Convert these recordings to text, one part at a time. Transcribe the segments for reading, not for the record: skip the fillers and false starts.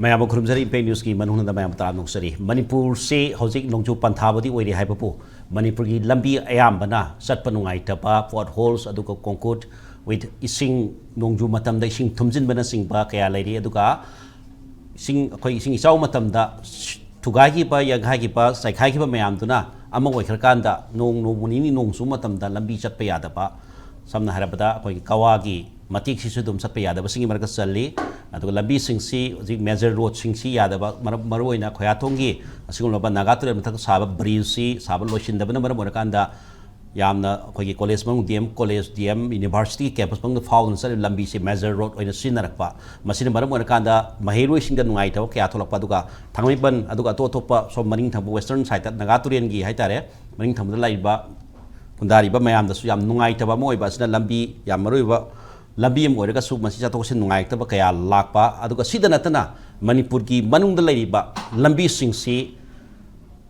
Mayam Kurumsari Pay News ki Manung na Mayam Taram Nuksari. Manipur se Hosik Nongju Panthabadi Wadi Hypapu. Manipur ki Lambi Ayambana, Satpanungai Tapa, Potholes, Aduka Concort, with Ising Nongju Matam, the Sing Tumzin Banasing Ba, Kaya Leiri, Aduka, Sing Sao Matam da, Tugaki Pa, Yagaki Pa, Saikaki Pa Mayam Tuna, Amaway Krakanda, Nong Munini Nong Sumatam, the Lambi Chatpayada Pa, Samna Harabada, Kawagi. Matik Sisudum Sapayada, Singing Marcasali, and the Lambi Singsi, the Major Road Singsi Yadaba, Maruina, Koyatongi, a single of Nagatu, Saba, Brisi, Saba Loshin, the Banama Murakanda, Yamna, Kogi College, DM, College, DM, University, Campus, the Found, Lambi, Major Road, or the Sinarapa, Masina Maramurakanda, Mahiru Shingan Naito, Katola Paduka, Tamiban, Aduka Totopa, some Manington Western side, Nagaturian Gi, Hitare, Manington the Laiba, Kundari, Mayam, the Suyam Nungaitaba Moy, Basina Lambi, Yamaruva. Lambi Morega Sub Masija Tosin Naitaba Kaya Lakpa, Aduka Sidanatana, Manipur ki Manung the Leiriba, Lambi Singsi,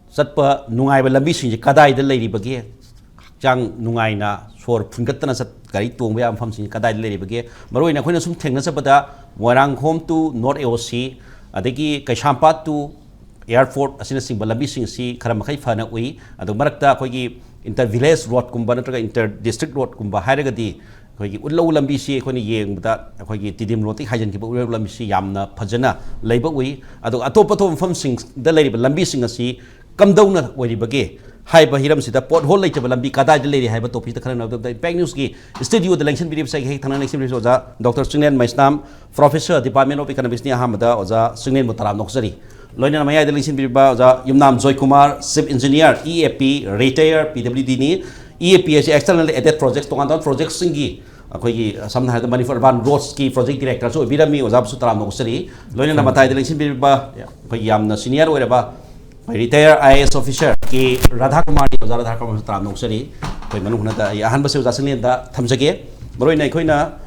Satpa Nungai Lambi Sing, Kadaida the Leiri Bage, Jang Nungaina, for Pungatana Garito, where I'm from Kadaida Leiri Bage, Maruina Quinasum Tengasabada, Warang home to North AOC, Adeki Kashampa to Airport, Asinasing Lambi Singsi, Karamakai Fana Ui, and the Marakta Kogi inter village road Kumbanatra inter district road Kumba Haragadi. Ullow Lambisi, Ying, that Tidim Roti, Hajan Kibu Lambisi, Yamna, Pajana, Labor Way, Atopato from Sings, the lady Lambising a sea, come down where you begay. Hyper Hiram sit a Pothole later, Lambi Kadaida lady, Hypertopi, the current of the Bank News key. Studio, the election video say, Dr. Chinglen Maisnam, Professor, Department of Economics near Hamada, or the Chinglen Maisnam. Loina Maya, the election video about Yumnam Joykumar, Civil Engineer, EAP, Retd, PWD, EAP, externally added projects to another projects singi. Some had the money for one roads key project director, so Vidami was absolutely no city. Loina Namatai, the election video about Yam, senior, whatever. Retired IAS officer, Radhakumar was Radhakumar no city. Manung, Yahanbas was asking that Tamsake, Marina Koina.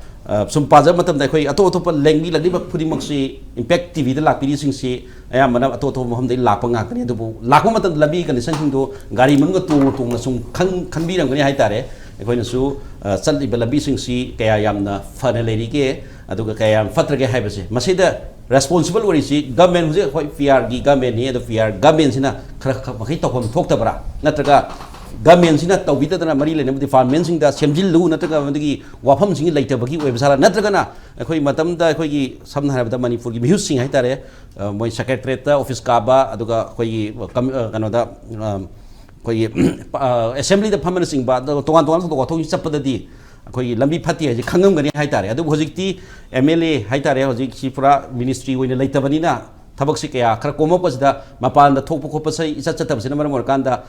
Some Pazamatam, the Koi, a total language, like Liver putting Moxie, Impact TV, the Lapidising Sea, I am a total of the Lapanga, Lakumatan Labi and sending to Gari Mungo to some can be on Haitare, a coin su, Sunday Belabising Sea, Kayamna, Fanelli Gay, Aduka Fatrake Habasi. Masida responsible or is it government who's quite fear, government near the fear, governments in a Krakahito from Toktabra, Nataga. Government is not with the Marilla and the farmers in the Semjilu, Nataka, Wapam sing later, Baki, Websara, Natagana, a Koi Matam, the Koi, some have the money for using Hitare, my secretary, Office Kaba, Aduga, Koi, Assembly the permanent but the Toan is up the D. Koi Lambi Patti, a Kangam Hitare, Adu Hosiki, MLA, Hitare, Hosik, Shifra, Ministry, when the Leitabanina, Tabaxika, Krakomo was the Mapan, the Topopasa, is such a Cinema Morganda.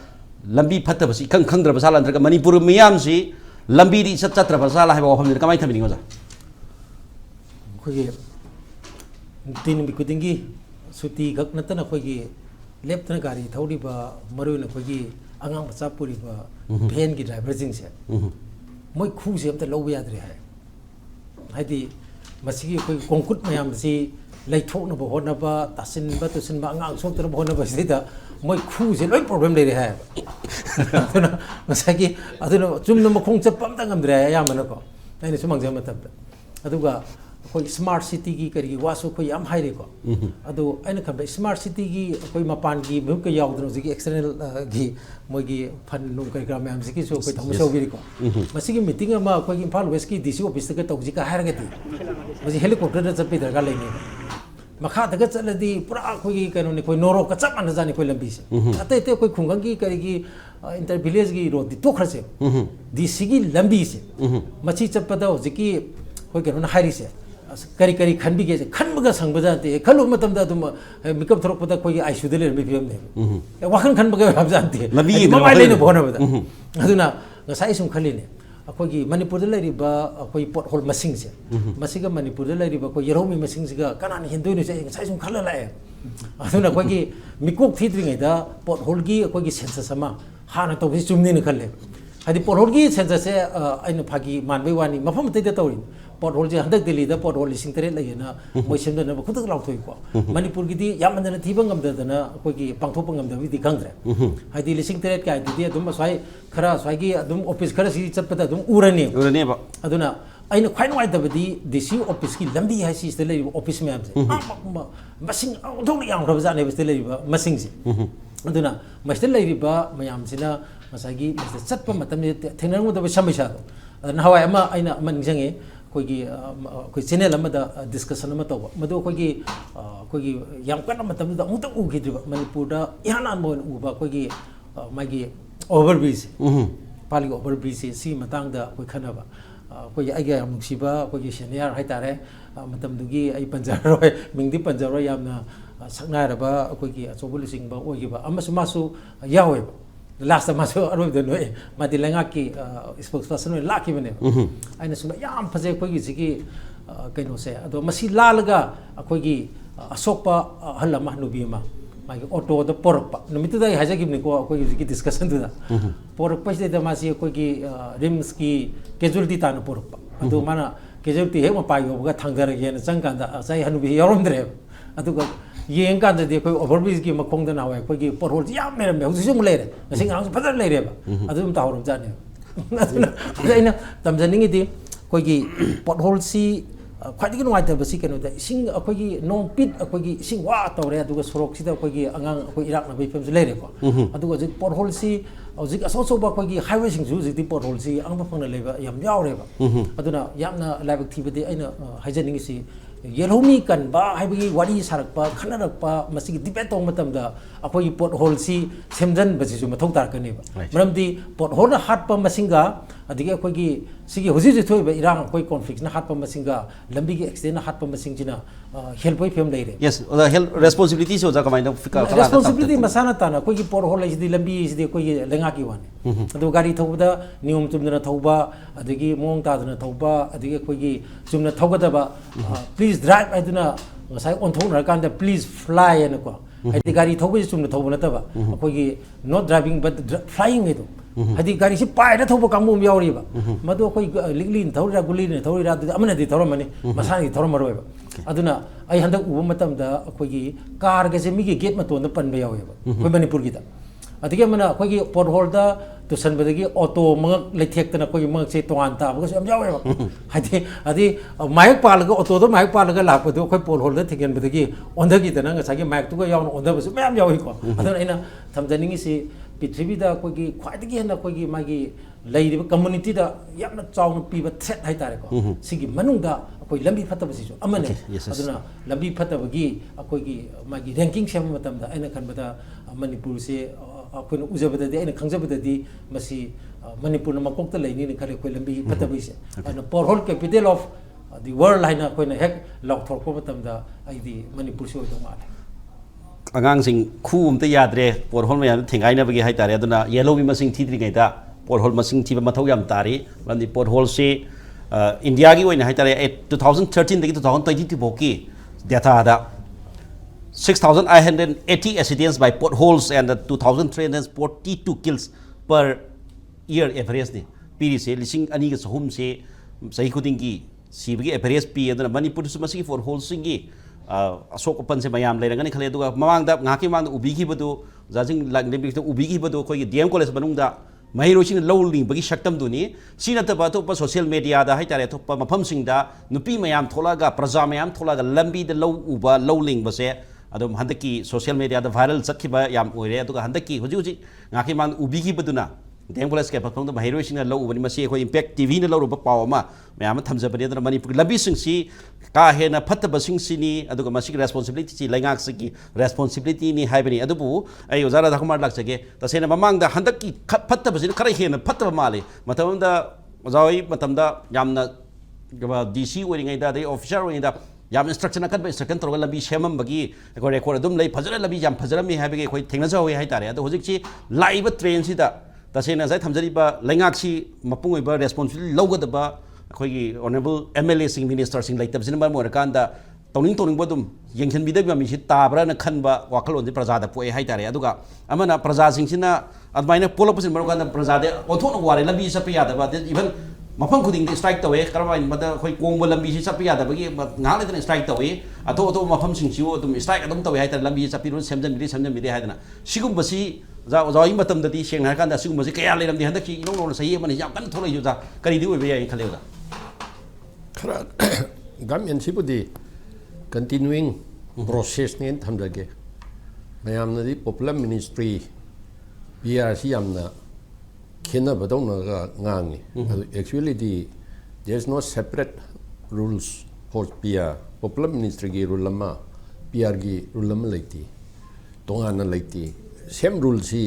Lambi Patabasi, Kang Basala, and Manipur Miamsi, Lambi Satra Basala have often the Kamai Taminosa. Tin Bikutingi, Suti Gaknatana Kogi, Leptanagari, Taudiba, Maruna Kogi, Angam Sapuriba, Pengi Diverging set. Moi Kusi of the low Yadri. Hadi Masiki Konkut Mayamsi, like Tonaba Honaba, Tassin Batusin Bang, Sotra Honaba Sita. My crews is no problem they have. Masaki, I don't know, Jum number concept, Pamtangam Dre, Yamanako, and it's among them. Aduga, smart city, Wasu, Koyam Hairiko. Adu, and a smart city, Koimapangi, Muka Yawdro, the external Gi, Mogi, Panunkagram, Ziki, so Viriko. Masiki meeting about Koyim Palweski, this you is the get of Zika Haragati. Was a helicopter that's a Peter Galani. Makata gets the Praku can Noro Katsap and Zani Lambis. At the Kungangi Karigi Interbilesgi wrote the Tokrase. The Sigi Lambis. Machicha Pado, Ziki, who can Harise. Karikari can be get Kanbaga Sangbazanti, Kalumatam Datuma, Mikam Tropota Koy, I should deliver me. A Wakan Kanbaga Habzanti. Labi, Mamma Bonava. Aduna, the Saisum Kaline. Akogi Manipur the Leiriba, a koi pothole Masings. Masiga Manipur the Leiriba, Yeromi Masinga, Kanan Hindu saying, Saisum Kalala. Aduna Kogi, Mikuk featuring it, potholgi, a Kogi Sensasama, Hana to his Jumninicale. Had the potholgi sense I know Pagi, Manwani, Mafam Tatorin. Pothole 100 daily the pothole is interrelated, Motion never could allow to equal. Manipur Gidi, Yaman and Tibangam the Kogi Pantopangam the Viti Country. I did listen to that guy, the Dumasai, Kara, Swagi, Dum Opis Karasi, Chapatum, Urani, Aduna, ꯑꯩꯅ ꯈ꯭ꯋꯥꯏ ꯅꯨꯡꯉꯥꯏꯇꯕꯗꯤ DC ꯑꯣꯐꯤꯁꯀꯤ ꯂꯝꯕꯤ ꯍꯥꯏꯁꯤꯁꯤꯗ ꯂꯩꯔꯤꯕ office ꯃꯌꯥꯝꯁꯦ ꯃꯁꯤꯡ ꯑꯣꯟꯊꯣꯛꯅ ꯌꯥꯝꯈ꯭ꯔꯕꯖꯥꯠꯅꯦꯕ ꯁꯤꯗ ꯂꯩꯔꯤꯕ ꯃꯁꯤꯡꯁꯦ ꯑꯗꯨꯅ ꯃꯁꯤꯗ ꯂꯩꯔꯤꯕ ꯃꯌꯥꯝꯁꯤꯅ ꯉꯁꯥꯏꯒꯤ ꯃꯁꯤꯗ ꯆꯠꯄ ꯃꯇꯝꯗ ꯊꯦꯡꯅꯔꯝꯒꯗꯕ ꯁꯃꯁ꯭ꯌꯥꯗꯣ ꯅꯍꯥꯟꯋꯥꯏ ꯑꯩꯅ ꯅꯤꯡꯁꯤꯡꯉꯦ ꯑꯩꯈꯣꯏ ꯆꯦꯅꯦꯜ ꯑꯃꯗ ꯗꯤꯁꯀꯁꯟ ꯑꯃ ꯇꯧꯕ ꯃꯗꯨ ꯑꯩꯈꯣꯏꯒꯤ ꯌꯥꯝ ꯀꯟꯅ ꯃꯇꯝꯗꯨꯗ ꯑꯃꯨꯛꯇ ꯎꯈꯤꯗ꯭ꯔꯤꯕ ꯃꯅꯤꯄꯨꯔꯗ ꯏꯍꯥꯟ ꯍꯥꯟꯕ ꯑꯣꯏꯅ ꯎꯕ ꯑꯩꯈꯣꯏꯒꯤ ꯃꯥꯒꯤ ꯑꯣꯚꯔ ꯕ꯭ꯔꯤꯖꯁꯦ ꯄꯥꯜꯂꯤꯒꯤ ꯑꯣꯚꯔ ꯕ꯭ꯔꯤꯖꯁꯦ ꯁꯤꯒꯤ ꯃꯇꯥꯡꯗ ꯑꯩꯈꯣꯏ ꯈꯟꯅꯕ ꯑꯩꯈꯣꯏꯒꯤ ꯑꯩꯒ ꯌꯥꯝ ꯅꯨꯡꯁꯤꯕ ꯑꯩꯈꯣꯏꯒꯤ ꯁꯦꯅꯤꯌꯔ ꯍꯥꯏꯇꯥꯔꯦ ꯃꯇꯝꯗꯨꯒꯤ ꯑꯩ ꯄꯟꯖꯔꯔꯣꯏ ꯃꯤꯡꯗꯤ ꯄꯟꯖꯔꯔꯣꯏ ꯌꯥꯝꯅ ꯁꯛꯅꯥꯏꯔꯕ ꯑꯩꯈꯣꯏꯒꯤ ꯑꯆꯧꯕ ꯂꯨꯆꯤꯡꯕ ꯑꯣꯏꯈꯤꯕ ꯑꯃꯁꯨ ꯃꯥꯁꯨ ꯌꯥꯎꯋꯦꯕ ꯂꯥꯁꯇ ꯃꯥꯁꯨ ꯑꯔꯣꯏꯕꯗ ꯅꯣꯏ ꯃꯥꯗꯤ ꯂꯩꯉꯥꯛꯀꯤ ꯁ꯭ꯄꯣꯛꯁ ꯄꯔꯁꯟ ꯑꯣꯏꯅ ꯂꯥꯛꯈꯤꯕꯅꯦꯕ ꯑꯩꯅ ꯁꯨꯝ ꯌꯥꯝ ꯐꯖꯩ ꯑꯩꯈꯣꯏꯒꯤ ꯁꯤꯒꯤ ꯀꯩꯅꯣꯁꯦ ꯑꯗꯣ ꯃꯁꯤ ꯂꯥꯜꯂꯒ ꯑꯩꯈꯣꯏꯒꯤ ꯑꯁꯣꯛꯄ ꯑꯍꯜ ꯑꯃ ꯅꯨꯄꯤ ꯑꯃ ꯃꯥꯒꯤ ꯑꯣꯇꯣꯗ ꯄꯣꯔꯛꯄ ꯅꯨꯃꯤꯠꯇꯨꯗ ꯑꯩ ꯍꯥꯏꯖꯈꯤꯕꯅꯤꯀꯣ ꯑꯩꯈꯣꯏꯒꯤ ꯍꯧꯖꯤꯛꯀꯤ ꯗꯤꯁꯀꯁꯟꯗꯨꯗ ꯄꯣꯔꯛꯄꯁꯤꯗ ꯃꯥꯁꯤ ꯑꯩꯈꯣꯏꯒꯤ ꯔꯤꯝꯁꯀꯤ ꯀꯦꯖꯨꯋꯦꯂꯤꯇꯤ ꯇꯥꯅ ꯄꯣꯔꯛꯄ ꯑꯗꯨ ꯃꯥꯅ ꯀꯦꯖꯨꯋꯦꯂꯤꯇꯤ ꯍꯦꯛ ꯃꯄꯥ ꯌꯧꯕꯒ ꯊꯥꯡꯊꯔꯒꯦꯅ ꯆꯪꯀꯥꯟꯗ ꯉꯁꯥꯏ ꯍꯅꯨꯕꯤ ꯌꯥꯎꯔꯝꯗ꯭ꯔꯦꯕ ꯑꯗꯨꯒ ꯌꯦꯡꯀꯥꯟꯗꯗꯤ ꯑꯩꯈꯣꯏ ꯑꯣꯚꯔꯕ꯭ꯔꯤꯖꯀꯤ ꯃꯈꯣꯡꯗ ꯅꯍꯥꯟꯋꯥꯏ ꯑꯩꯈꯣꯏꯒꯤ ꯄꯣꯠꯍꯣꯜꯁꯤ ꯌꯥꯝ ꯂꯩꯔꯝꯃꯦ ꯍꯧꯖꯤꯛꯁꯨ ꯑꯃꯨꯛ ꯂꯩꯔꯦ ꯉꯁꯤ ꯉꯔꯥꯡꯁꯨ ꯐꯖꯅ ꯂꯩꯔꯦꯕ ꯑꯗꯨ ꯑꯗꯨꯝ ꯇꯥꯍꯧꯔꯕꯖꯥꯠꯅꯦꯕ ꯑꯗꯨꯅ ꯑꯩꯅ ꯇꯝꯖꯅꯤꯡꯉꯤꯗꯤ ꯑꯩꯈꯣꯏꯒꯤ ꯄꯣꯠꯍꯣꯜꯁꯤ ꯈ꯭ꯋꯥꯏꯗꯒꯤ ꯅꯨꯡꯉꯥꯏꯇꯕꯁꯤ ꯀꯩꯅꯣꯗ ꯏꯁꯤꯡ ꯑꯩꯈꯣꯏꯒꯤ ꯅꯣꯡ ꯄꯤꯠ ꯑꯩꯈꯣꯏꯒꯤ ꯏꯁꯤꯡ ꯋꯥ ꯇꯧꯔꯦ ꯑꯗꯨꯒ ꯁꯣꯔꯣꯛꯁꯤꯗ ꯑꯩꯈꯣꯏꯒꯤ ꯑꯉꯥꯡ ꯑꯩꯈꯣꯏ ꯏꯔꯥꯛꯅꯕꯒꯤ ꯐꯤꯕꯝꯁꯨ ꯂꯩꯔꯦꯀꯣ ꯑꯗꯨꯒ ꯍꯧꯖꯤꯛ ꯄꯣꯠꯍꯣꯜꯁꯤ ꯍꯧꯖꯤꯛ ꯑꯆꯧ ꯑꯆꯧꯕ ꯑꯩꯈꯣꯏꯒꯤ ꯍꯥꯏꯋꯦꯁꯤꯡꯁꯨ ꯍꯧꯖꯤꯛꯇꯤ ꯄꯣꯠꯍꯣꯜꯁꯤ ꯑꯉꯝꯕ ꯐꯪꯅ ꯂꯩꯕ ꯌꯥꯝ ꯌꯥꯎꯔꯦꯕ ꯑꯗꯨꯅ ꯌꯥꯝꯅ ꯂꯥꯏꯕꯛ ꯊꯤꯕꯗꯤ ꯑꯩꯅ ꯍꯥꯏꯖꯅꯤꯡꯉꯤꯁꯤ ꯌꯦꯜꯍꯧꯃꯤ ꯀꯟꯕ ꯍꯥꯏꯕꯒꯤ ꯋꯥꯔꯤ ꯁꯥꯔꯛꯄ ꯈꯟꯅꯔꯛꯄ ꯃꯁꯤꯒꯤ ꯗꯤꯕꯦꯠ ꯇꯧꯕ ꯃꯇꯝꯗ ꯑꯩꯈꯣꯏꯒꯤ ꯄꯣꯠꯍꯣꯜꯁꯤ ꯁꯦꯝꯖꯤꯟꯕꯁꯤꯁꯨ ꯃꯊꯧ ꯇꯥꯔꯛꯀꯅꯦꯕ ꯃꯔꯝꯗꯤ ꯄꯣꯠꯍꯣꯜꯅ ꯍꯥꯠꯄ ꯃꯁꯤꯡꯒ ꯑꯗꯒꯤ ꯑꯩꯈꯣꯏꯒꯤ ꯁꯤꯒꯤ ꯍꯧꯖꯤꯛ ꯍꯧꯖꯤꯛ ꯊꯣꯛꯏꯕ ꯏꯔꯥꯡ ꯑꯩꯈꯣꯏ ꯀꯣꯟꯐ꯭ꯂꯤꯛꯁꯅ ꯍꯥꯠꯄ ꯃꯁꯤꯡꯒ ꯂꯝꯕꯤꯒꯤ ꯑꯦꯛꯁꯤꯗꯦꯟꯅ ꯍꯥꯠꯄ ꯃꯁꯤꯡꯁꯤꯅ ꯍꯦꯜꯄꯒꯤ ꯐꯤꯕꯝ ꯂꯩꯔꯦ ꯌꯦꯁ ꯍꯦꯜ ꯔꯦꯁꯄꯣꯟꯁꯤꯕꯤꯂꯤꯇꯤꯁꯤ ꯑꯣꯖꯥ ꯀꯃꯥꯏꯅ ꯔꯦꯁꯄꯣꯟꯁꯤꯕꯤꯂꯤꯇꯤ ꯃꯁꯥꯅ ꯇꯥꯅ ꯑꯩꯈꯣꯏꯒꯤ ꯄꯣꯠꯍꯣꯜ ꯍꯥꯏꯁꯤꯗꯤ ꯂꯝꯕꯤꯁꯤꯗꯤ ꯑꯩꯈꯣꯏꯒꯤ ꯂꯩꯉꯥꯛꯀꯤ ꯋꯥꯅꯤ ꯑꯗꯨ ꯒꯥꯔꯤ ꯊꯧꯕꯗ ꯅꯤꯌꯣꯝ ꯆꯨꯝꯗꯅ ꯊꯧꯕ ꯑꯗꯒꯤ ꯃꯑꯣꯡ ꯇꯥꯗꯅ ꯊꯧꯕ ꯑꯗꯒꯤ ꯑꯩꯈꯣꯏꯒꯤ ꯆꯨꯝꯅ ꯊꯧꯒꯗꯕ ꯄ꯭ꯂꯤꯖ ꯗ꯭ꯔꯥꯏꯕ ꯍꯥꯏꯗꯨꯅ ꯉꯁꯥꯏ ꯑꯣꯟꯊꯣꯛꯅꯔꯀꯥꯟꯗ ꯄ꯭ꯂꯤꯖ ꯐ꯭ꯂꯥꯏ ꯍꯥꯏꯅꯀꯣ ꯍꯥꯏꯗꯤ ꯒꯥꯔꯤ ꯊꯧꯕꯁꯤ ꯆꯨꯝꯅ ꯊꯧꯕ ꯅꯠꯇꯕ ꯑꯩꯈꯣꯏꯒꯤ ꯅꯣꯠ ꯗ꯭राꯏꯚꯤꯡ ꯕꯠ ꯐ꯭ꯂꯥꯏꯌꯤꯡ ꯍꯥꯏꯗꯣ ꯍꯥꯏꯗꯤ ꯒꯥꯔꯤꯁꯤ ꯄꯥꯏꯔ ꯊꯧꯕ ꯀꯥꯡꯕꯨ ꯑꯃ ꯌꯥꯎꯔꯤꯕ ꯃꯗꯨ ꯑꯩꯈꯣꯏ ꯂꯤꯛꯂꯤꯅ ꯊꯧꯔꯤꯔꯥ ꯒꯨꯂꯤꯅ ꯊꯧꯔꯤꯔꯥ ꯑꯗꯨꯗꯤ ꯑꯃꯅꯗꯤ ꯊꯧꯔꯝꯃꯅꯤ ꯃꯁꯥꯅꯗꯤ ꯊꯧꯔꯝꯃꯔꯣꯏꯕ ꯑꯗꯨꯅ ꯑꯩ ꯍꯟꯗꯛ ꯎꯕ ꯃꯇꯝꯗ ꯑꯩꯈꯣꯏꯒꯤ ꯀꯥꯔꯒꯁꯦ ꯃꯤꯒꯤ ꯒꯦꯠ ꯃꯇꯣꯟꯗ ꯄꯟꯕ ꯌꯥꯎꯋꯦꯕ ꯑꯩꯈꯣꯏ ꯃꯅꯤꯄꯨꯔꯒꯤꯗ ꯑꯗꯒꯤ ꯑꯃꯅ ꯑꯩꯈꯣꯏꯒꯤ ꯄꯣꯠꯍꯣꯜꯗ ꯇꯨꯁꯟꯕꯗꯒꯤ ꯑꯣꯇꯣ ꯃꯉꯛ ꯂꯩꯊꯦꯛꯇꯅ ꯑꯩꯈꯣꯏꯒꯤ ꯃꯉꯛꯁꯦ ꯇꯣꯉꯥꯟ ꯇꯥꯕꯒꯁꯨ ꯌꯥꯝ ꯌꯥꯎꯋꯦꯕ ꯍꯥꯏꯗꯤ ꯃꯥꯌꯦꯛ ꯄꯥꯜꯂꯒ ꯑꯣꯇꯣꯗ ꯃꯥꯌꯦꯛ ꯄꯥꯜꯂꯒ ꯂꯥꯛꯄꯗꯨ ꯑꯩꯈꯣꯏ ꯄꯣꯠꯍꯣꯜꯗ ꯊꯦꯡꯖꯤꯟꯕꯗꯒꯤ ꯑꯣꯟꯊꯈꯤꯗꯅ ꯉꯁꯥꯏꯒꯤ ꯃꯥꯌꯦꯛꯇꯨꯒ ꯌꯥꯎꯅ ꯑꯣꯟꯊꯕꯁꯨ ꯃꯌꯥꯝ ꯌꯥꯎꯏꯀꯣ ꯑꯗꯨꯅ ꯑꯩꯅ ꯊꯝꯖꯅꯤꯡꯉꯤꯁꯤ ꯄ꯭ꯔꯤꯊꯤꯕꯤꯗ ꯑꯩꯈꯣꯏꯒꯤ ꯈ꯭ꯋꯥꯏꯗꯒꯤ ꯍꯦꯟꯅ ꯑꯩꯈꯣꯏꯒꯤ ꯃꯥꯒꯤ ꯂꯩꯔꯤꯕ ꯀꯝꯃꯨꯅꯤꯇꯤꯗ ꯌꯥꯝꯅ ꯆꯥꯎꯅ ꯄꯤꯕ ꯊ꯭ꯔꯦꯠ ꯍꯥꯏꯇꯥꯔꯦꯀꯣ ꯁꯤꯒꯤ ꯃꯅꯨꯡꯗ ꯑꯩꯈꯣꯏ ꯂꯝꯕꯤ ꯐꯠꯇꯕꯁꯤꯁꯨ ꯑꯃꯅꯤ ꯑꯗꯨꯅ ꯂꯝꯕꯤ ꯐꯠꯇꯕꯒꯤ ꯑꯩꯈꯣꯏꯒꯤ ꯃꯥꯒꯤ ꯔꯦꯡꯀꯤꯡ ꯁꯦꯝꯕ ꯃꯇꯝꯗ ꯑꯩꯅ ꯈꯟꯕꯗ ꯃꯅꯤꯄꯨꯔꯁꯦ ꯑꯩꯈꯣꯏꯅ ꯎꯖꯕꯗꯗꯤ ꯑꯩꯅ ꯈꯪꯖꯕꯗꯗꯤ ꯃꯁꯤ ꯃꯅꯤꯄꯨꯔꯅ ꯃꯀꯣꯛꯇ ꯂꯩꯅꯤꯅ ꯈꯜꯂꯦ ꯑꯩꯈꯣꯏ ꯂꯝꯕꯤ ꯐꯠꯇꯕꯒꯤꯁꯦ ꯑꯗꯨꯅ ꯄꯣꯠꯍꯣꯜ ꯀꯦꯄꯤꯇꯦꯜ ꯑꯣꯐ ꯗꯤ ꯋꯥꯔꯜ ꯍꯥꯏꯅ ꯑꯩꯈꯣꯏꯅ ꯍꯦꯛ ꯂꯥꯎꯊꯣꯔꯛꯄ ꯃꯇꯝꯗ ꯑꯩꯗꯤ ꯃꯅꯤꯄꯨꯔꯁꯤ ꯑꯣꯏꯗꯧ ꯃꯥꯜꯂꯦ ꯑꯉꯥꯡꯁꯤꯡ ꯈꯨ ꯑꯝꯇ ꯌꯥꯗ꯭ꯔꯦ ꯄꯣꯠꯍꯣꯜ ꯃꯌꯥꯝꯗ ꯊꯦꯡꯒꯥꯏꯅꯕꯒꯤ ꯍꯥꯏꯇꯥꯔꯦ ꯑꯗꯨꯅ ꯌꯦꯜꯍꯧꯃꯤ ꯃꯁꯤꯡ ꯊꯤꯗ꯭ꯔꯤꯉꯩꯗ ꯄꯣꯠꯍꯣꯜ ꯃꯁꯤꯡ ꯊꯤꯕ ꯃꯊꯧ ꯌꯥꯝ ꯇꯥꯔꯤ ꯃꯔꯝꯗꯤ ꯄꯣꯠꯍꯣꯜꯁꯤ ꯏꯟꯗꯤꯌꯥꯒꯤ ꯑꯣꯏꯅ ꯍꯥꯏꯇꯥꯔꯦ 2013ꯗꯒꯤ 2022 ꯐꯥꯎꯒꯤ ꯗꯦꯇꯥꯗ 6,880 accidents by potholes and 2,342 kills per year average ni pirise lising aniga sahum se sahi khudingi sibagi average pi aduna manipur su masigi potholes singi asok open se mayam leirangani khale aduga mamang da ngaki mang ubi gi badu jajing langlebi ubi gi badu khoi DM college manung da mahirosing low ling bagi shaktam duni sina ta ba to pa social media da hai tare to pa mafam sing da nupi mayam tholaga praja mayam tholaga lambi da low uba low ling base adum handaki social media da viral chakhiba yam oire aduga handaki huji huji ngaki mang ubi gi baduna DM college ke pathong da mahirosing low ubani masi khoi impact TV na low ruba pawma mayam thamjabani da manipur lambi sing si ka hena phattaba sing sini aduga masi responsibility si laingak sigi responsibility ni haibani adubu ai ozara Radhakumar laksage tasena mamang da handaki phattaba sin khara hena phattaba male matamda ozai matamda yamna DC oringai da dai officer oringai da yam instruction akan instruction toroga lambi shemam bagi ko record adum lei phajara lambi yam phajara mi habege khoi thengna jawi hai tare adu hojik chi laiba train si da tasena sai thamjari ba laingak si mapung oiba responsibility logadaba khoi honorable MLA sing minister sing laitab sin ba morakanda tawning bodum yengkhen bidai mi si tabra na khanba wakal onji praja da poe hai tare aduga amana praja sing sina admaina polopusin marokanda praja de othona ware lambi sapi yada ba even mafam khuding de strike tawe karwa mada khoi kongbo lambi si sapi yada bagi ngal de strike tawe ato mafam sing siu adum strike adum tawe hai tare lambi sapi ru semjan bidi haidana sigum basi za matam da di seng har kan da sigum basi kaya le lam di handak ki inong no sayi mani yam kan tholai ju da kari di oi be ya khale da khara government sibudi continuing process ne thamjage mayam na di popular ministry PR si amna khena badong na ngangi actually there's no separate rules for PR popular ministry gi rule lama PR gi rule lama laiti tonga na laiti same rules si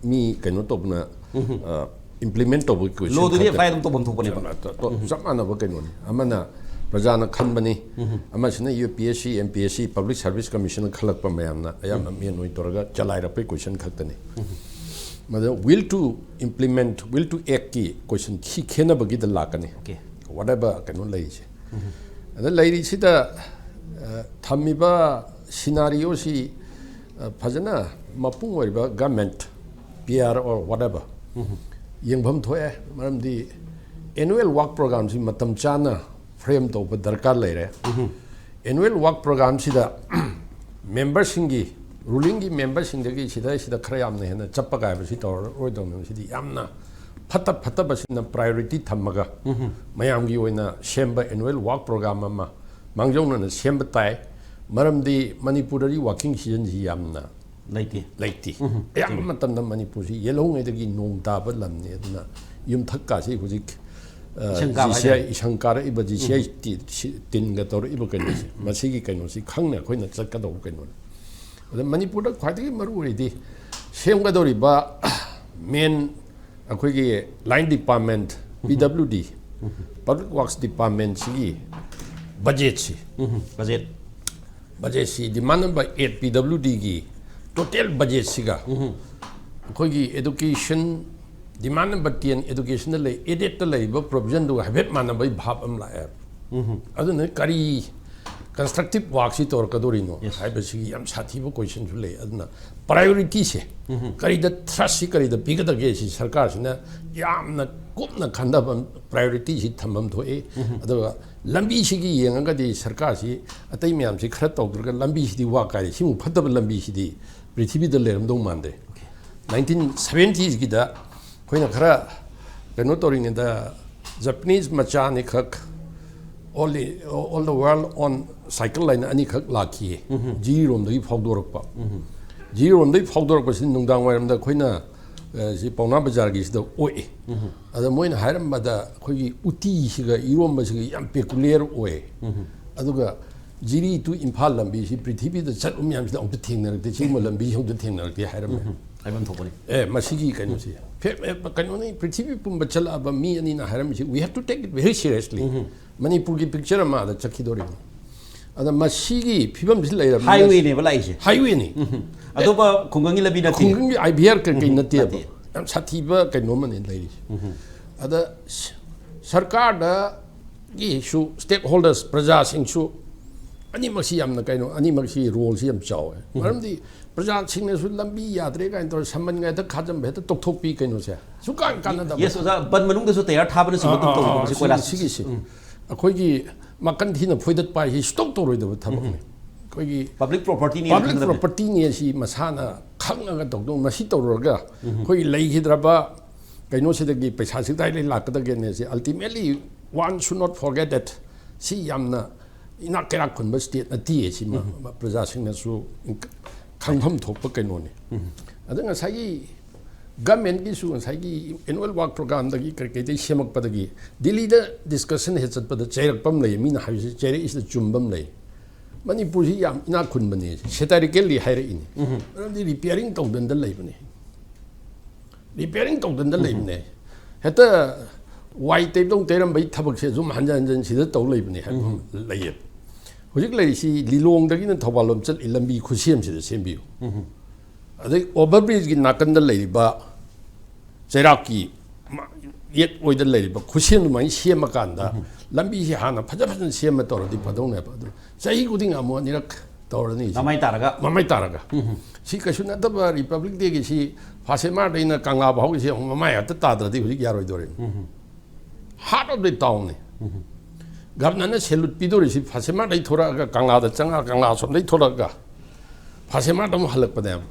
mi kaino topna implement to bu ko lo du fai dum to bom thu pone ba to samana ba kaino amana prajana khanbani amasina UPSC MPSC public service commission khalak pa mayamna ayam me noi torga chalai ra pe question khaktani mother will to implement will to act ki question khi khena bagi da lakani okay whatever kaino lai che ada leiri sida thamiba scenario si phajana mapung oiba government PR or whatever yengbam thoe maramdi annual work program si matam chana frame to darkar leire annual work program si da member singi ruling gi member singagi sida khara yamna hena chappa ga ba si tor oi dong si di yamna phata basina priority thamaga mayam gi oina shemba annual work program ma mangjong na shemba tai maramdi manipurari working season ji yamna laiti yam matam na manipur si yelong ai dagi nong ta ba lam ne aduna yum thakka si hujik shankara iba ji tin ga tor iba kan si masigi kan si khangna khoina chakka do kan ada manipur da khwai maru ri di sem ga dori ba main akhoi gi line department PWD public works department si budget si demand number 8 PWD gi total budget siga akhoi gi education demand number 10 education le edit le ba provision do habet man ba bhab am la adu ne kari constructive work si tor ka dori no hai ba si am sathi ba question su le adna priority se kari da thrust si kari da big da ge si sarkar sina yam na kop na khanda ba priority si thamam thoe adu lambi si gi yeng ga di sarkar si atai myam si khara tok ga lambi si di wa kari si mu phatta ba lambi si di prithvi da leram dong mande 1970s gi da koina khara kano tori ne da Japanese macha ni khak all the world on cycle line ani khak lakhi ji rom dai phawdorok pa ji rom dai phawdorok pa sin nungdang wairam da koina si pauna bazar gi da oi ada moina hairam ba da khoi uti si ga irom ba si yam peculiar oi aduga jiri tu imphal lambi si prithvi da chat myam si da ong thengna de si mo lambi hong de thengna de hairam aibam thopani masigi kaino si kaino ni prithvi pum bachala ba mi ani na hairam si we have to take it very seriously manipur gi picture ma da chakhi dori ada masigi phibam si lairam highway ne bala ise highway ni adoba khungangi labi na khungangi IBR ka kai nate ba am sathi ba kaino man in lairi ada sarkar da gi su stakeholders praja sing su ani maksi yam na kaino ani maksi role si yam chaw maram di praja sing ne su lambi yadre ka intor saman ga da khajam be ta tok thok pi kaino se su kan kan da yes oza ban manung da su tayar thab na simu to si koila sigi si akhoi gi makan thina phoidat pa hi stock to roi da thabak ne koi gi public property ni si masana khang ga tok dong masi to ro ga koi lei gi dra ba kaino se da gi paisa si dai le lak da ge ne si ultimately one should not forget that si yamna ina kera kun ba state na ti si ma praja sing na su khangpham thok pa kaino ni adanga sai government ki su sai ki annual work program da ki kar ke dei semak pa da gi Delhi da discussion he chat pa da chairak pam lai mi na ha si chair is da chumbam lai manipur hi yam ina kun bani setarically haira in di repairing to dan da lai bani repairing to dan da lai bani heta wai te dong teram bai thabak se zum hanjan si da to lai bani ha lai hujik lai si lilong da gi na thobalom chal lambi khusiem si da sembi adai overbridge gi nakan da lai ba Cheraki yet oi da lai ba khusiem mai siam kan da lambi si hana phaja siam to di padong ne ba sai guding amo ni rak to ni mamai taraga si kasu na da republic de gi si phasema dai na kangla ba ho si mamai ta ta da di hujik yaroi dore heart of the town ne governor na selut pidori si phasema dai thora ga kangla da changa kangla som dai thora ga phasema dam halak padam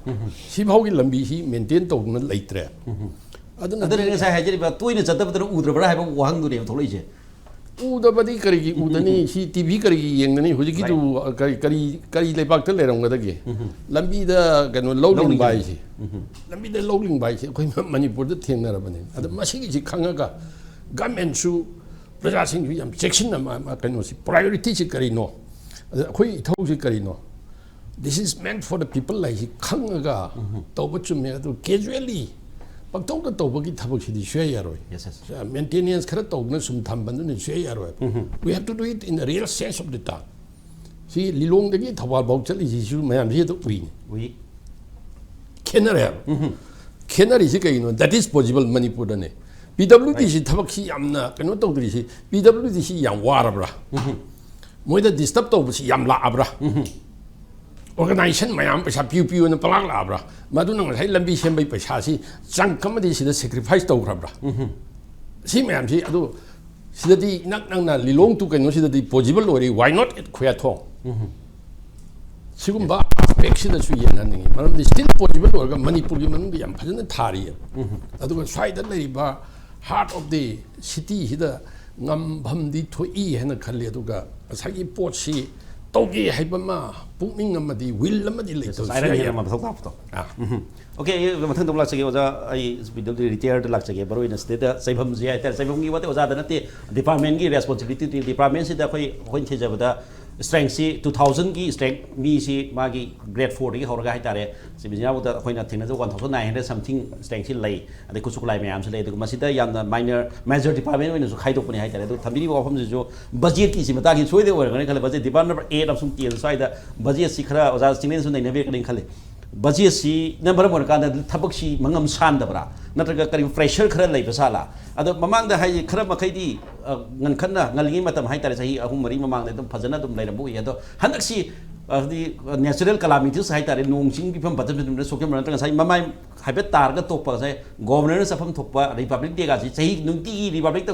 si bhaugi lambi hi maintain to na leitre aduna ne sai hajeri ba toina chatab tara udra bara hai ba wahang du ne tholoi je udabadi karigi udani si TV karigi yengani hujiki tu kari lepak ta lerang gadagi lambi da kano lowling bai si lambi da lowling bai si koi Manipur da thengna rabani ada masigi si khangaga government su praja sing yam section na kano si priority si kari no koi thau si kari no this is meant for the people like si khangaga tawba chumme adu casually paktaw da tawba ki thabak si di shwe yaroi maintenance khara tawna sum thamban ni shwe yaroi we have to do it in the real sense of the term si lilong da ki thawal bau chali si su mayam si to we kenare kenari si kai no that is possible Manipur da ne PWD si thabak si yamna kano tawdri si PWD si yam warabra moi da disturb tawba si yam la abra organization mayam paisa piu na palak la abra madu nang sai lambi sem bai paisa si chang kamadi si da sacrifice taw rabra si mayam si adu si da di nak nang na lilong tu kan si da di possible ori why not at khoya thong sigum ba aspect si da su yen nan ni maram di still possible or ga Manipur gi manung di yam phajana thari adu ga sai da lai ba heart of the city hi da ngam bham di thoi hena khali adu ga sai gi pot si togi haibama pukning amadi will amadi leto sai ra ma thok tap to okay mathang dong lak chage oja ai spidol retired lak chage baro in state sai bham ji ai sai bham gi wate oja da nate department gi responsibility department si da khoi the jabada strength si 2000 gi strength mi si magi grade 4 gi horaga hai tare si bijna bu da khoi na thina 1900 something strength si lai ade ku suklai mayam si lai de masida yam na minor major department oina su khai dok pani hai tare do thambi bo pham jo budget ki si mata gi soi de ora ngani khale budget department number 8 of some 10 sai da budget si khara oja Chinglen su nei na be kan khale budget si number one kan da thabak si mangam san da bra natraga kari pressure khara lai basala ado mamang da hai khara makai di ngan khanna ngalgi matam hai tare sahi ahum mari mamang da dum phajana dum lai rabu ya do hanak si di natural calamities hai tare nong sing bi pham bajam dum sokem ran tang sai mamai haibet tar ga tok pa sai governor sa pham thok pa republic day ga si sahi nungti republic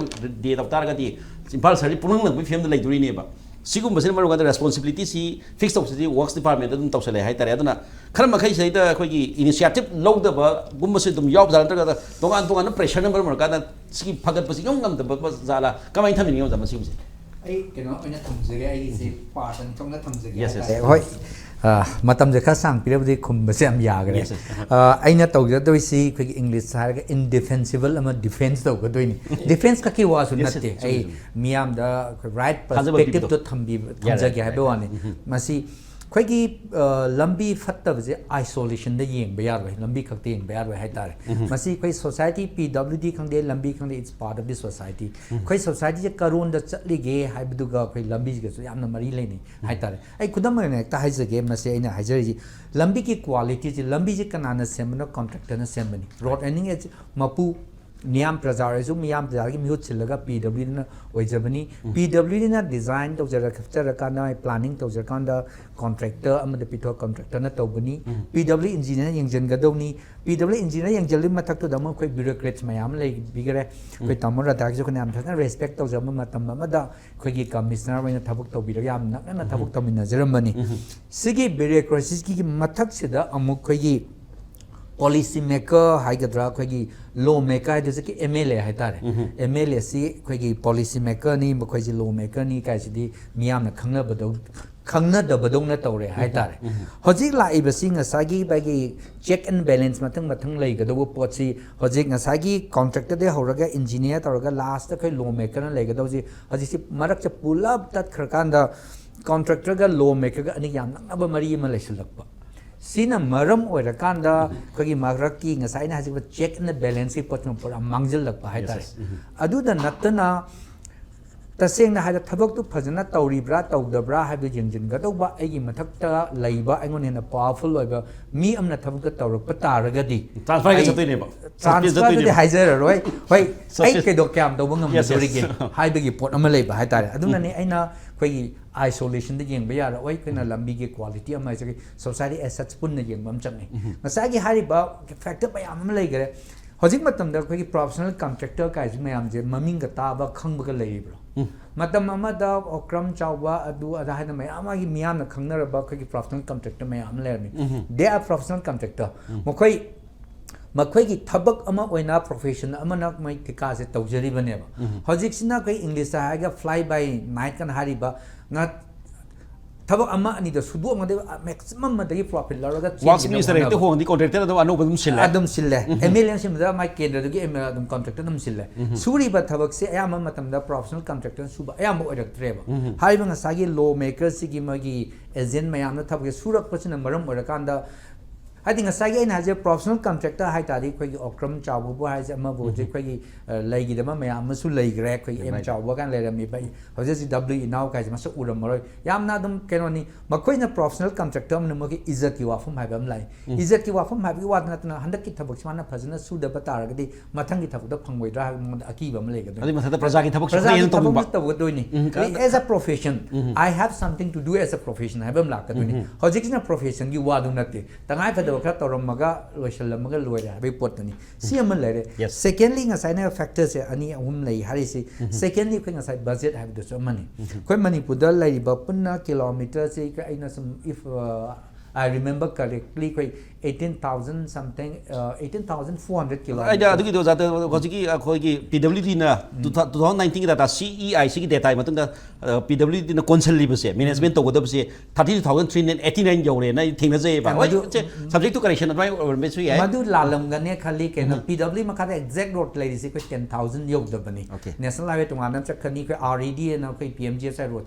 day tok tar ga di simpal sari punang nang bi film da lai duri ne ba sigum basin maru ga responsibility si fix tok si works department dum tok sale hai tare aduna khara makai sai da khoi gi initiative low da ba gum se dum yob zan ta ga tongan pressure number mar ga da si phagat pa si ngam da ba zala kamai thamin ngam da si ai keno oina thamjage ai si part an chongna thamjage yes hoi matam je kha sang pirabdi khum ba se am ya gare aina tawja doi si khoi english har ga indefensible ama defense taw ga doi ni defense ka ki wa su natte ai miam da right perspective to thambi thamjage ha be wani masi khoi gi lambi fatta je isolation da yeng ba yar bai lambi khakte yeng ba yar bai hai tare masi khoi society PWD khang de lambi khang de it's part of the society khoi society je karon da chatli ge hai bu ga khoi lambi ge su yamna mari le ni hai tare ai khudam ne ta hai je ge masi aina hai je ji lambi ki quality je lambi je kanana semna contractor na semani road ending e mapu Niam Prazar Zoom Yam Zagi Mutzilaga PW Wajabani PW na design to the capture kana planning to the kanda contractor am the pito contractor na tobani PW engineer yang jen gadoni PW engineer yang jeli matak to damo koi bureaucrats mayam like bigare koi tamora dak jo kana am thana respect to jama matam amada koi gi commissioner waina thabuk to biro yam na thabuk to min nazaramani sigi bureaucracies ki matak sida amuk koi gi policy maker hai gadra koi gi law maker jese ki MLA hai tare MLA si koi gi policy maker ni koi ji law maker ni kai si miyam na khangna da badong na tawre hai tare hojik la ibasi nga sagi ba gi check and balance mathang lai ga do pot si hojik nga sagi contractor de horaga engineer tawraga last ta koi law maker na lai ga do si hojik si marak cha pulap tat kharkanda contractor ga law maker ga ani yam na ba mari ma lai sulakpa Sina maram or a kanda, Kogi Maraki, and Saina has a check and the balance put for a mangle of Pahita. Adu the Natana, the saying that had a tabak to Pazana, Tauribra, the bra have the Jinjin Gadoba, Egi Matakta, Laiba, and in a powerful over me, I'm not Tabaka Taur, Pataragadi. Transfer the Hizer, right? Why, Kedokam, the woman of the high big port on Malay Bahita. Aduna Aina, Kogi. Isolation the young bayar away can a lambi quality of my society as such pun the young mamchang. Masagi Hariba factor by Amalaga. Hozimatam the professional contractor guys may am Maminga Taba Kangba labor. Matam Mamada or Kram Chawa adu Adahana may Amagi Miana Kangara about professional contractor may am learning. They are professional contractor. Mokoi ꯃꯈꯣꯏꯒꯤ ꯊꯕꯛ ꯑꯃ ꯑꯣꯏꯅ profession ꯑꯃꯅ ꯃꯣꯏ ꯊꯤꯀꯥꯁꯦ ꯇꯧꯖꯔꯤꯕꯅꯦꯕ ꯍꯧꯖꯤꯛꯁꯤꯅ ꯑꯩꯈꯣꯏ ꯏꯪꯂꯤꯁꯇ ꯍꯥꯏꯔꯒ ꯐ꯭ꯂꯥꯏ ꯕꯥꯏ ꯅꯥꯏꯠ ꯀꯅ ꯍꯥꯏꯔꯤꯕ ꯊꯕꯛ ꯑꯃ ꯑꯅꯤꯗ ꯁꯨꯗꯣꯛꯉꯗ ꯃꯦꯛꯁꯤꯃꯝ ꯑꯃꯗꯒꯤ ꯄ꯭ꯔꯣꯐꯤꯠ ꯂꯧꯔꯒ ꯋꯥꯛꯁ ꯃꯤꯅꯤꯁꯇꯔ ꯍꯦꯛꯇ ꯍꯣꯡꯉꯗꯤ ꯀꯣꯟꯇ꯭ꯔꯦꯛꯇꯔ ꯑꯅꯧꯕ ꯑꯗꯨꯝ ꯁꯤꯜꯂꯦ MLM ꯁꯤꯟꯕꯗ ꯃꯥꯏ ꯀꯦꯟꯗ꯭ꯔꯗꯨꯒꯤ ꯑꯗꯨꯝ ꯀꯟꯇ꯭ꯔꯦꯛꯇꯔ ꯑꯗꯨꯝ ꯁꯤꯜꯂꯦ ꯁꯨꯔꯤꯕ ꯊꯕꯛꯁꯦ ꯑꯌꯥꯝꯕ ꯃꯇꯝꯗ ꯄ꯭ꯔꯣꯐꯦꯁꯅꯦꯜ ꯀꯟꯇ꯭ꯔꯦꯛꯇꯔ ꯁꯨꯕ ꯑꯌꯥꯝꯕ ꯑꯣꯏꯔꯛꯇ꯭ꯔꯦꯕ ꯍꯥꯏꯔꯤꯕ ꯉꯁꯥꯏꯒꯤ ꯂꯣ ꯃꯦꯀꯔꯁꯤꯒꯤ ꯃꯣꯏꯒꯤ ꯑꯦꯖꯦꯟ ꯃꯌꯥꯝꯅ ꯊꯕꯛꯁꯦ ꯁꯨꯔꯛꯄꯁꯤꯅ ꯃꯔꯝ ꯑꯣꯏꯔꯀꯥꯟꯗ ꯍꯥꯏꯗꯤ ꯉꯁꯥꯏꯒꯤ ꯑꯩꯅ ꯍꯥꯏꯖꯦ ꯄ꯭ꯔꯣꯐꯦꯁꯅꯦꯜ ꯀꯟꯇ꯭ꯔꯦꯛꯇꯔ ꯍꯥꯏꯇꯥꯔꯗꯤ ꯑꯩꯈꯣꯏꯒꯤ ꯑꯣꯀ꯭ꯔꯝ ꯆꯥꯎꯕꯕꯨ ꯍꯥꯏꯁꯦ ꯑꯃꯕꯨ ꯍꯧꯖꯤꯛ ꯑꯩꯈꯣꯏꯒꯤ ꯂꯩꯒꯤꯗꯕ ꯃꯌꯥꯝ ꯑꯃꯁꯨ ꯂꯩꯈ꯭ꯔꯦ ꯑꯩꯈꯣꯏꯒꯤ ꯑꯦꯝ ꯆꯥꯎꯕ ꯀꯥꯟ ꯂꯩꯔꯝꯃꯤꯕ ꯍꯧꯖꯤꯛ ꯍꯧꯖꯤꯛ W ꯏꯅꯥꯎ ꯀꯥꯏꯁꯦ ꯃꯁꯛ ꯎꯔꯝꯃꯔꯣꯏ ꯌꯥꯝꯅ ꯑꯗꯨꯝ ꯀꯩꯅꯣꯅꯤ ꯃꯈꯣꯏꯅ ꯄ꯭ꯔꯣꯐꯦꯁꯅꯦꯜ ꯀꯟꯇ꯭ꯔꯦꯛꯇꯔ ꯑꯃꯅ ꯃꯣꯏꯒꯤ ꯏꯖꯠꯀꯤ ꯋꯥꯐꯝ ꯍꯥꯏꯕ ꯑꯃ ꯂꯥꯛꯏ ꯏꯖꯠꯀꯤ ꯋꯥꯐꯝ ꯍꯥꯏꯕꯒꯤ ꯋꯥꯗ ꯅꯠꯇꯅ ꯍꯟꯗꯛꯀꯤ ꯊꯕꯛꯁꯤ ꯃꯥꯅ ꯐꯖꯅ ꯁꯨꯗꯕ ꯇꯥꯔꯒꯗꯤ ꯃꯊꯪꯒꯤ ꯊꯕꯛꯇ ꯐꯪꯉꯣꯏꯗ꯭ꯔꯥ ꯍꯥꯏꯕ ꯃꯉꯣꯟꯗ ꯑꯀꯤꯕ ꯑꯃ ꯂꯩꯒꯗꯣꯏꯅꯤ ꯑꯗꯨꯏ ꯃꯊꯛꯇ ꯄ꯭ꯔꯖꯥꯒꯤ ꯊꯕꯛꯁꯨ ꯇꯧꯒꯗꯣꯏꯅꯤ as a profession I have something to do as a profession ꯍꯥꯏꯕ ꯑꯃ ꯂꯥꯛꯀꯗꯣꯏꯅꯤ ꯍꯧꯖꯤꯛꯁꯤꯅ ꯄ꯭ꯔꯣꯐꯦꯁꯟꯒꯤ ꯋꯥꯗꯨ ꯅꯠꯇꯦ ꯇꯉꯥꯏ ꯐꯗꯕ ꯈꯔ ꯇꯧꯔꯝꯃꯒ ꯂꯣꯏꯁꯜꯂꯝꯃꯒ ꯂꯣꯏꯔꯦ ꯍꯥꯏꯕꯒꯤ ꯄꯣꯠꯇꯨꯅꯤ ꯁꯤ ꯑꯃ ꯂꯩꯔꯦ ꯁꯦꯀꯦꯟꯂꯤ ꯉꯁꯥꯏꯅ ꯐꯦꯛꯇꯔꯁꯦ ꯑꯅꯤ ꯑꯍꯨꯝ ꯂꯩ ꯍꯥꯏꯔꯤꯁꯤ ꯁꯦꯀꯦꯟꯂꯤ ꯑꯩꯈꯣꯏ ꯉꯁꯥꯏ ꯕꯖꯦꯠ ꯍꯥꯏꯕꯗꯨꯁꯨ ꯑꯃꯅꯤ ꯑꯩꯈꯣꯏ ꯃꯅꯤꯄꯨꯔꯗ ꯂꯩꯔꯤꯕ ꯄꯨꯟꯅ ꯀꯤꯂꯣꯃꯤꯇꯔꯁꯤ ꯑꯩꯅ ꯁꯨꯝ ꯏꯐ I remember correctly, 18,000 something, 18,400 kilometers. I do the PWD na 2019 data CEI sigi data matunda PWD na council libase management to godab se 32,389 yore na thingna je ba subject to correction advai or mesu ya madu lalam gane khali ke na PWD makha exact road lai se 10,000 yog da bani national highway tungana chakhani ko RED na ko PMGSI road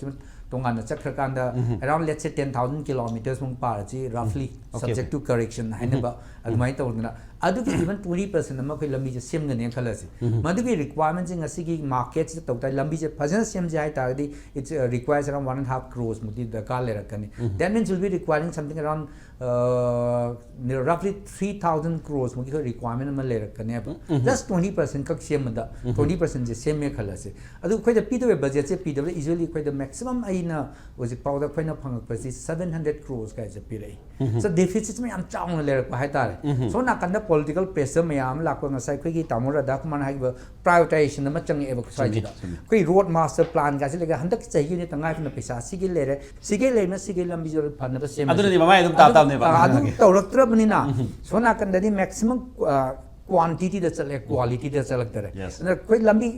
tungana chakhrakanda around let's say 10,000 kilometers mung par roughly subject to correction hainaba admai tawdna adugi even 20% ama khoi lambi je semgane khalasi madugi requirements in asigi markets tawtai lambi je phajana semje hai tardi it requires around 1.5 crores mudi dakar le rakani that means will be requiring something around roughly 3,000 crores mudi requirement ama le rakani just 20% kak semda 20% je semme khalasi adu khoi da pw budget se pw usually khoi da maximum aina was powder khoi na phangak pasi 700 crores ka je pirai so deficit me am chaung le rak hai tare so na kan political pressure mayam lakwa ngasai khoi gi Tamil Radhakumar haiba prioritization ama changi eba sai da khoi road master plan ga se lega handak chahi ni tangai na pesa sigi lere na sigi lambi jor phan ba sem aduna ni mama edum ta ta ne ba adu tawraktra bani na so na kan da maximum quantity da chale quality da chalak tare na khoi lambi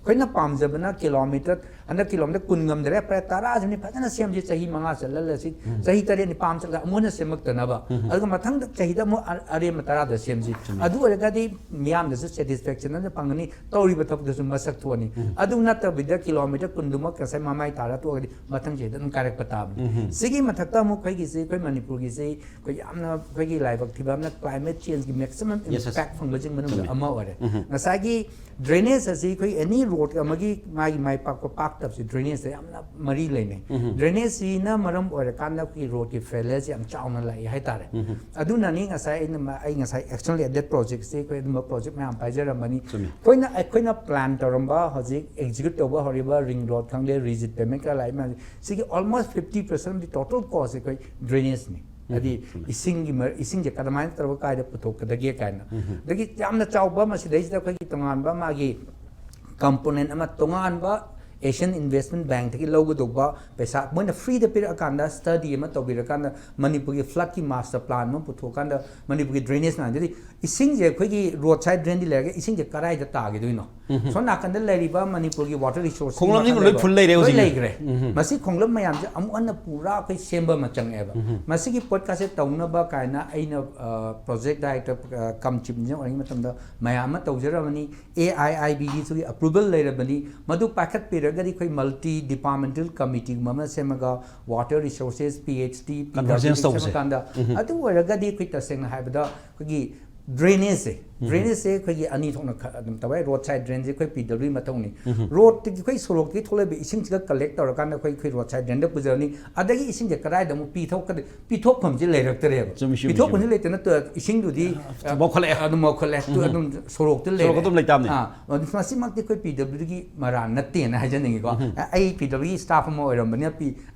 khoina pamjabna kilometer and kilometer kungam dare pra tara jani phajana semji chahi manga chalala si chahi tare ni pam chala amona semak tanaba adu mathang chahi da mo are matara da semji adu orega di miam da satisfaction na pangani tori ba thap da sum masak thoni adu na ta bida kilometer kunduma ka sai mamai tara to mathang je da karak patab sigi mathakta mo khoi gi se khoi Manipur gi se khoi yamna khoi gi laibak thibam na climate change gi maximum impact from lojing manung ama ore ngasagi drainage asi khoi any road amagi mai pak pak tab si drainage se amna mari leine drainage si na maram ore kan na ki road ki failure si am chauna lai hai tare aduna ni ngasai ai ngasai actually at that project se ko ma project ma am paijara mani koina plan toramba hojik execute toba horiba ring road khangle rigid payment ka lai ma si almost 50% the total cost ko drainage ni adi ising je kadamai tarwa kai da puthok da ge kai na dagi yamna chauba ma si dai da ko ki tongan ba ma gi component ama tongan ba Asian Investment Bank taki logo doba pesa moina free da pir akanda study ama to bir akanda Manipur ki flood ki master plan ma putho kanda Manipur ki drainage na jadi ising je khoi ki roadside drain di lege ising je karai da ta ge doino so na kanda leri ba Manipur ki water resource khonglam ni loi phul lei re hoji lei gre masi khonglam mayam je amu an pura khoi semba ma chang eba masi ki podcast se tauna ba kaina aina project director kam chim je ori matam da mayam ma tawjara mani AIIB gi su approval lei rabani madu packet pir gadi koi multi departmental committee mama semaga water resources PhD convergence tawse kanda adu waragadi koi taseng haibada koi drainage se koi ani thona adum tawai roadside drain je koi PW matongni road ti koi sorok ti thole be ising chiga collect tor kan koi roadside drain da pujani adagi ising je karai da mu pithok pham je leirak tere pithok pham je leite na to ising du di mokhale tu adum sorok ti sorok tum leitam ni masi mak ti koi PW gi maran na te na hajan ngi ko ai PW staff mo oram bani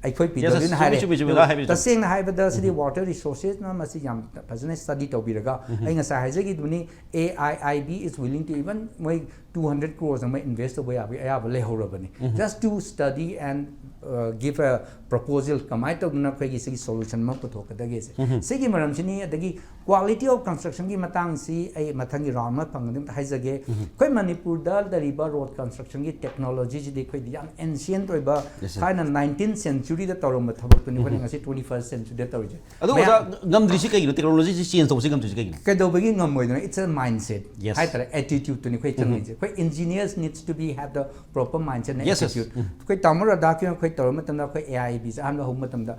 ai koi PW na hare taseng na haibada sidi water resources na masi yam phajana study to biraga ai nga sa hajagi duni AIIB is willing to even 200 crores invest over just to study and give a proposal kamai to na khoi gi sigi solution ma puthok da ge se sigi maram chini adagi quality of construction gi matang si ai mathang gi round ma pangdum haijage khoi Manipur da riba road construction gi technology ji de khoi yam ancient oiba thaina 19th century da tawram thabak tu ni khoi ngasi 21st century da tawje adu ngam dri si kai technology ji change to si ngam tu si kai kai do bagi ngam moi it's a mindset hai tara attitude tu ni khoi chang ni khoi engineers needs to be have the proper mindset and attitude khoi tamara da ki khoi tawram matam da khoi AI bi am da hum matam da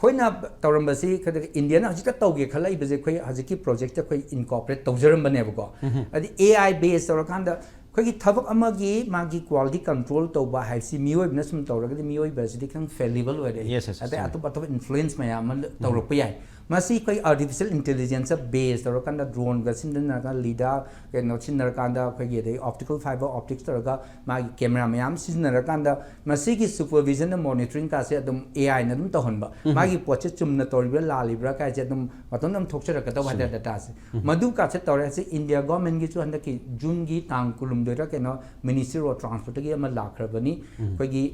khoi na tawram ba si Indian ha jika tawge khalai be je khoi hajiki project ta khoi incorporate tawjaram bane ba ko adi AI based or kan da khoi gi thabak amagi magi quality control to ba hai si mioi na sum tawra ga mioi ba si kan fallible wa de ade atu atu influence ma ya man tawra pa yai masi koi artificial intelligence based or kan da drone ga sin na ga lidar ke no sin na kan da khoi ge de optical fiber optics tar ga magi camera mayam sin na kan da masi ki supervision and monitoring ka se adum AI na dum to hon ba magi poche chum na tor bi la libra ka je dum maton dum thokchara ka da wa data se madu ka se tor se India government gi chu handa ki June gi tang kulum do ra ke no Ministry of Transport gi ma la khrabani khoi gi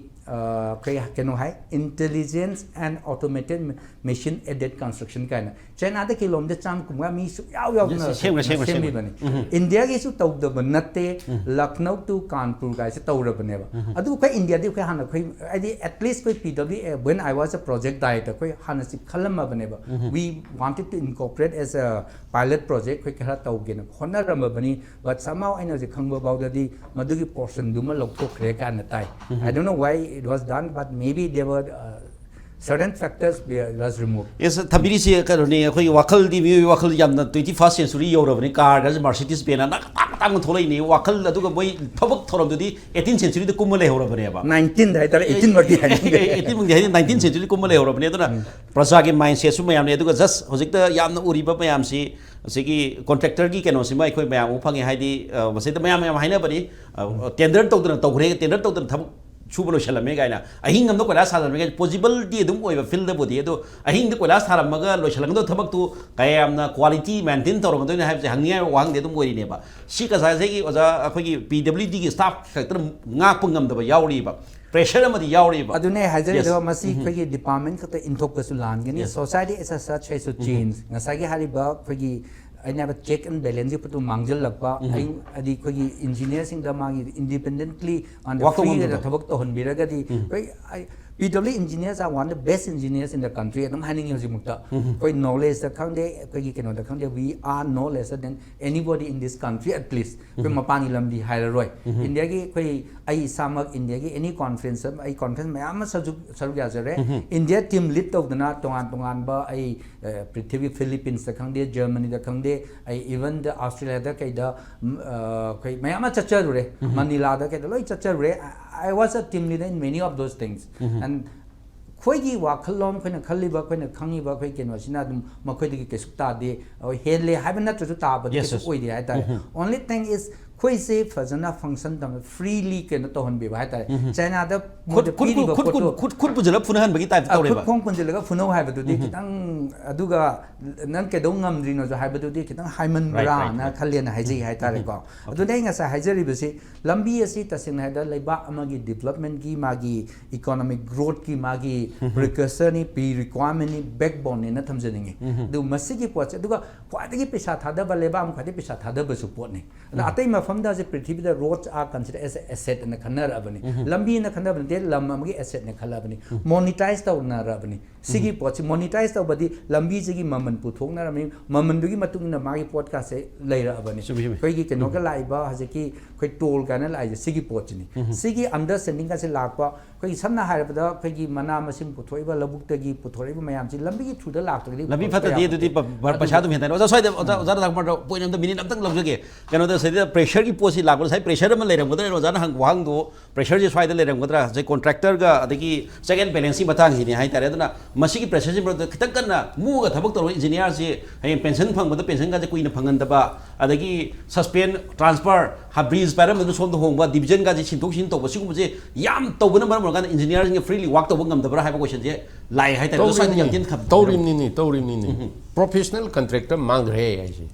keno hai intelligence and automated machine aided construction kind China da kilom de cham kumga mi su yaw na semi bani India gi su taw da banate Lucknow to Kanpur ga se taw ra bane ba adu kai India di kai hana kai at least kai PW when I was a project director kai hana si khalam ba bane ba we wanted to incorporate as a pilot project kai kha taw ge na khona ram bani but somehow I know the khangba ba da di madu gi portion duma lok to khre ka na tai I don't know why it was done, but maybe there were certain factors was removed. Yes, thabiri se karone khoi wakal di mi wakal yam na 21st century yorabani car ga Mercedes Benz na tang tholai ni wakal adu ga boy thabak thoram du di 18th century de kumale horabani ba 19 dai tara 18 mati 18 mung di 19th century kumale horabani aduna praja ge mindset su mayam ne adu ga just hojik ta yam na uri ba mayam si asigi contractor gi keno si mai khoi mayam u phangi haidi masai ta mayam haina bani tender tawdana tawgre tender tawdana thabak chuba lo shalame gaina ahing ngam do kola salam ga possible di dum oi ba field body do ahing de kola saram maga lo shalang do thabak tu kayam na quality maintain torong do ne have hangnia wang de dum oi ne ba si ka sa se gi oja akhoi gi PWD gi staff factor nga pungam da ba yauri ba pressure amadi yauri ba adune hajar do masi khoi gi department ka to inthok ka su lan gani society as such has to change ngasa gi hari ba khoi gi I never check and balance it to mangjal lakpa I adi khoi engineers in the mangi independently on the free the thabak to hon biraga di PW engineers are one of the best engineers in the country and I'm handing you mukta koi knowledge the khangde koi keno the khangde we are no lesser than anybody in this country at least koi mapani lamdi hairoi India gi koi ai samak India gi any conference ai conference mayam saruk ya jare India team lead to dana tongan ba ai Prithvi Philippines the khangde Germany the khangde ai even the Australia da kai da koi mayam chacharure Manila da kai da loi chacharure I was a team leader in many of those things and khoi gi wa khalom khoi na khali ba khoi na khangi ba khoi ken wa sina dum ma khoi de ke sukta de hele haibna to ta ba ke oi de ai ta only thing is khoi se fazana function dam freely ke na to hon be ba ta China da khut pujala funahan bagi type tawre ba khong punjala ga funo hai ba du de kitang aduga nan ke dong ngam ri no jo hai ba du de kitang haiman bra na khalien hai ji hai ta re ko adu dai nga sa hai jari bi se lambi asi tasing na da laiba amagi development ki magi economic growth ki magi precursor ni pre requirement ni backbone ni na thamjaninge du masigi pot aduga khwadagi pesa thada ba leba am khadi pesa thada ba su pot ni atai ma famda je prithvi da roads are considered as an asset na khanar abani lambi na khanar bani lam amagi asset na khala bani monetize ta na rabani sigi pot monetize ta badi lambi jigi maman puthok na rami maman dugi matung na magi pot ka se leira abani koi gi keno ka laiba hajeki koi toll kana lai sigi pot ni sigi understanding ka se lakpa koi samna harabada koi gi mana masim puthoiba labuk ta gi puthoiba mayam ji lambi gi thуда lak ta gi lambi phata di du di pasha dum hentai oja soide oja dak mar point am minute am tang lawjage keno da sai pressure gi posi lak sai pressure am leiram godra oja na hang do pressure ji soide leiram godra je contractor ga adagi second balancing batang hi ni hai tare dana masigi pressure ji bro khitang kana mu ga thabak tor engineer ji hai pension phang bada pension ga je kuina phangan da ba adagi suspend transfer ha breeze param du som do hong ba division ga ji sintok sin to ba sigum je yam to bana mar ga engineer ji freely work to ngam da bra hai ba question je lai hai tare so sai yang tin khap taurim ni professional contractor mang re ai ji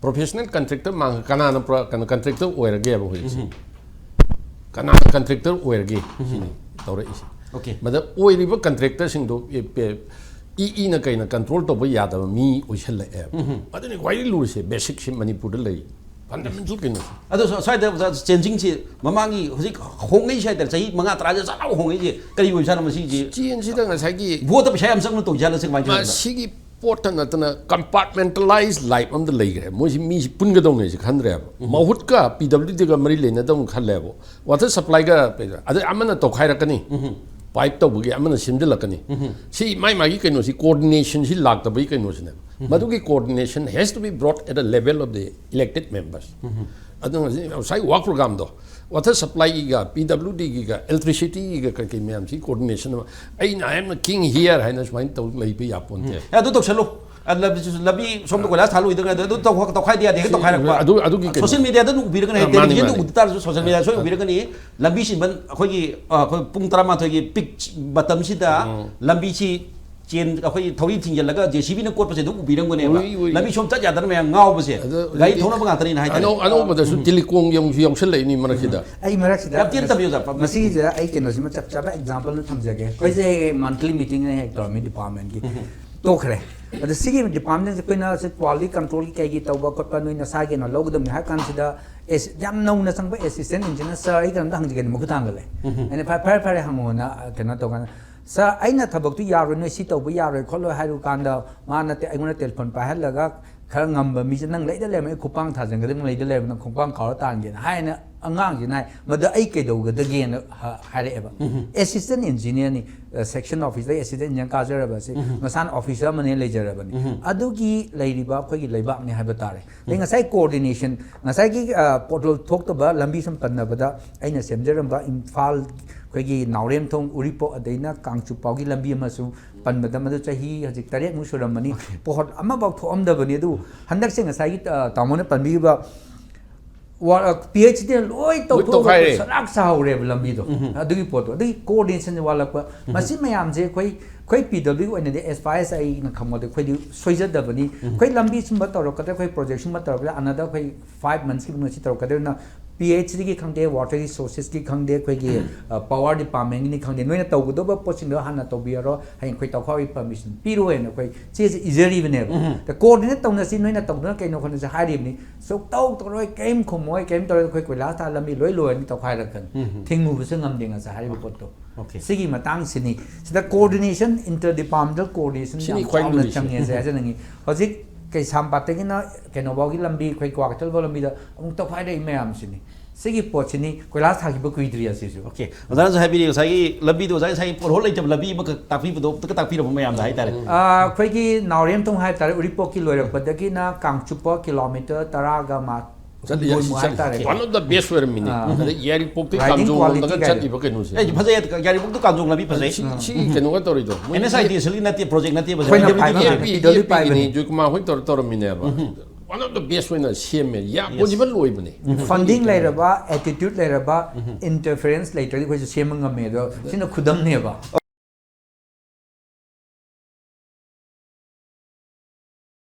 professional contractor mang kana na contractor oirage ba hoi ji kana contractor oirage tawre isi Okay. But the oil contractors in na kaina control to ya da mi o shella e but ni quite lose basic sim Manipur lay fundamental kin ado sai da changing chi mamangi hoji hongai sai da sai manga tra ja sa hongai ji kari wi sa na si ji chin si da nga sai gi bo ta sai am sang to ja la sing mai ma si gi porta na tana compartmentalized life am the lay mo si mi pun ga dong ne si khan re mahut ka PWD ga mari le na dong khan le bo water supply ga ado amana to khai ra kani pipe to bugi amana simde lakani si mai magi kaino si coordination si lagta bai kaino si ne madugi coordination has to be brought at a level of the elected members adung sai work program do water supply ga PWD ga electricity ga ka mem si coordination ai na am king here haina smain to lai bi yapon te ado to chalo labi som ko la thalu idang ado to khai dia de to khai ra adu gi social media da nu bi ra ne television du utar social media so bi ra ni lambi sin ban khoi gi pung tara ma thoi gi pic batam si da lambi chi chen khoi thori thing jal laga JCB na kot pa se du bi ra ngone ba lambi som ta ja da me ngau ba se gai thona ba ngata ni na hai ano ba da su telecom yong sel lai ni mana khida ai marak sida tien ta bi za masi ja ai ke no sima chap chap example na thamjage koi se monthly meeting hai government department ki to khre ada sigi department se koina se quality control ki kai gi tawba ko pa noi na sa ge na logdam ha kan sida jam nau na sang ba assistant engineer sir ai kan dang ge mu khutang le ane par hangona kana to kan sa aina thabak tu yaro noi si tawba yaro kholo hairu kan da ma na te aigona telephone pa hal laga khar ngamba mi nang lai da le mai khupang tha jang ge lai da le na khupang khar tan ge hai na angang ji nai mada ai ke do ga da ge na ha re ba assistant engineer ni section officer assistant engineer ka jara ba se masan officer mane le jara ba ni adu gi leiri ba khoi gi leiba ni ha ba tare le ngasai coordination ngasai gi portal thok to ba lambi sam pan na ba da aina semjaram ba imphal khoi gi naurem thong uripo adaina kangchu pau gi lambi ma su pan ba da ma chahi hajik tarek mu suram mani pohot ama ba thom da bani du handak se ngasai gi tamone pan bi ba PhD loi to sarak sao re lambi do adu pot adu coordination wala pa masi mayam je koi PW and the as far as I na khamode koi di soija da bani koi lambi sum ba tor ka koi project sum ba tor another koi 5 months ki no chi tor ka na PhD ki khangde water resources ki khangde koi ki power department ni khangde noi na to go ba poching do hana to bi ro hain koi to khoi permission piro en koi che is easily even the coordinate tong na si noi na to na kai no khon sa hari ni so to roi kem khomoi kem to koi la ta lambi loi ni to khai ra kan thingmu bu sangam ding sa hari pot to sigi matang sini sida coordination interdepartmental coordination yang chauna changye se ja nangi hojik kai sampat te na ke no bogi lambi khoi kwa tel lambi da amuk to phai dai mayam sini sigi pot sini koila thagi ba kui dria se ju okay adana sa happy sai lambi do sai porhol lai jab lambi ma takpi do ta takpi ro mayam da hai tare khoi ki naurem tong hai tare uripo ki loirak padaki na kangchupa kilometer taraga ma one of the best were mini yari pok kamjong daga chati ba kenu se ei phajai yari pok to kamjong labi phajai si kenu ga tori do NSIT sali nati project nati ba Dept Joykumar hoi tor mine ba one of the best when CM ya possible loi bane funding lairaba attitude lairaba interference later ko CM ngame do sino khudam ne ba